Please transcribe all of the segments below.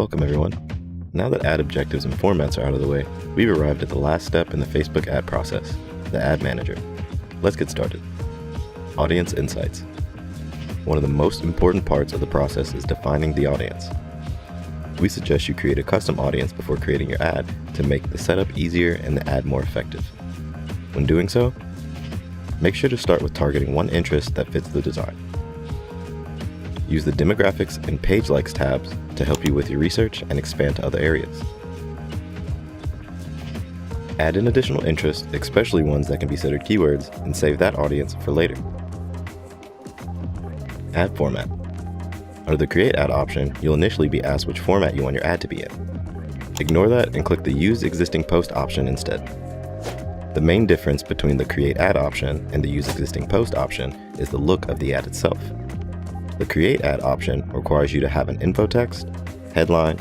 Welcome everyone. Now that ad objectives and formats are out of the way, we've arrived at the last step in the Facebook ad process, the Ad Manager. Let's get started. Audience Insights. One of the most important parts of the process is defining the audience. We suggest you create a custom audience before creating your ad to make the setup easier and the ad more effective. When doing so, make sure to start with targeting one interest that fits the design. Use the Demographics and Page Likes tabs to help you with your research and expand to other areas. Add in additional interests, especially ones that can be considered keywords, and save that audience for later. Ad format. Under the Create Ad option, you'll initially be asked which format you want your ad to be in. Ignore that and click the Use Existing Post option instead. The main difference between the Create Ad option and the Use Existing Post option is the look of the ad itself. The Create Ad option requires you to have an info text, headline,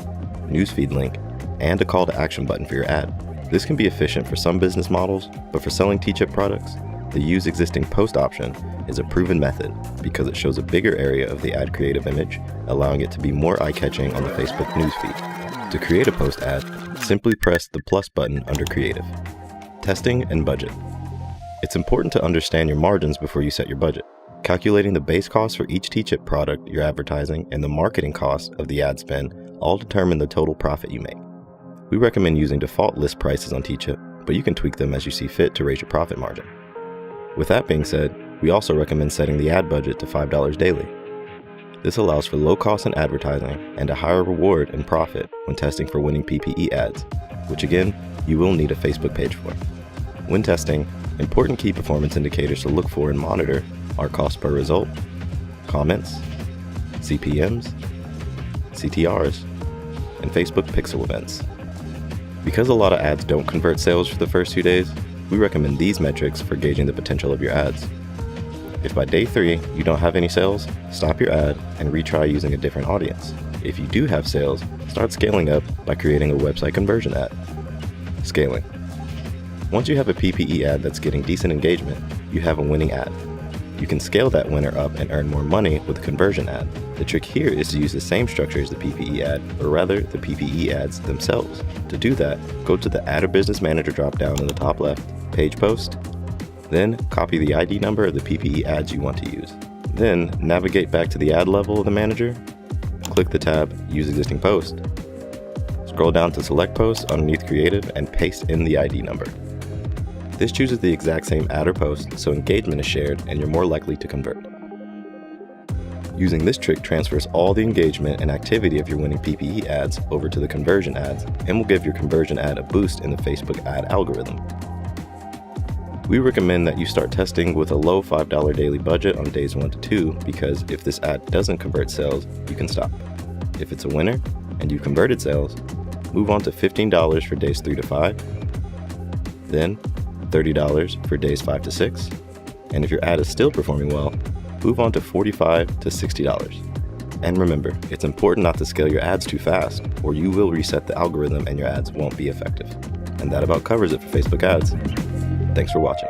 newsfeed link, and a call to action button for your ad. This can be efficient for some business models, but for selling TeeChip products, the Use Existing Post option is a proven method because it shows a bigger area of the ad creative image, allowing it to be more eye-catching on the Facebook newsfeed. To create a post ad, simply press the plus button under Creative. Testing and budget. It's important to understand your margins before you set your budget. Calculating the base cost for each TeeChip product you're advertising and the marketing cost of the ad spend all determine the total profit you make. We recommend using default list prices on TeeChip, but you can tweak them as you see fit to raise your profit margin. With that being said, we also recommend setting the ad budget to $5 daily. This allows for low cost in advertising and a higher reward and profit when testing for winning PPE ads, which again, you will need a Facebook page for. When testing, important key performance indicators to look for and monitor are cost per result, comments, CPMs, CTRs, and Facebook pixel events. Because a lot of ads don't convert sales for the first 2 days, we recommend these metrics for gauging the potential of your ads. If by day 3 you don't have any sales, stop your ad and retry using a different audience. If you do have sales, start scaling up by creating a website conversion ad. Scaling. Once you have a PPE ad that's getting decent engagement, you have a winning ad. You can scale that winner up and earn more money with a conversion ad. The trick here is to use the same structure as the PPE ad, or rather the PPE ads themselves. To do that, go to the Add a Business Manager dropdown in the top left, Page Post, then copy the ID number of the PPE ads you want to use. Then navigate back to the ad level of the manager, click the tab Use Existing Post, scroll down to Select Post underneath Creative and paste in the ID number. This chooses the exact same ad or post, so engagement is shared and you're more likely to convert. Using this trick transfers all the engagement and activity of your winning PPE ads over to the conversion ads and will give your conversion ad a boost in the Facebook ad algorithm. We recommend that you start testing with a low $5 daily budget on days 1 to 2 because if this ad doesn't convert sales, you can stop. If it's a winner and you've converted sales, move on to $15 for days 3 to 5, then $30 for days 5 to 6, and if your ad is still performing well, move on to $45 to $60. And remember, it's important not to scale your ads too fast, or you will reset the algorithm and your ads won't be effective. And that about covers it for Facebook ads. Thanks for watching.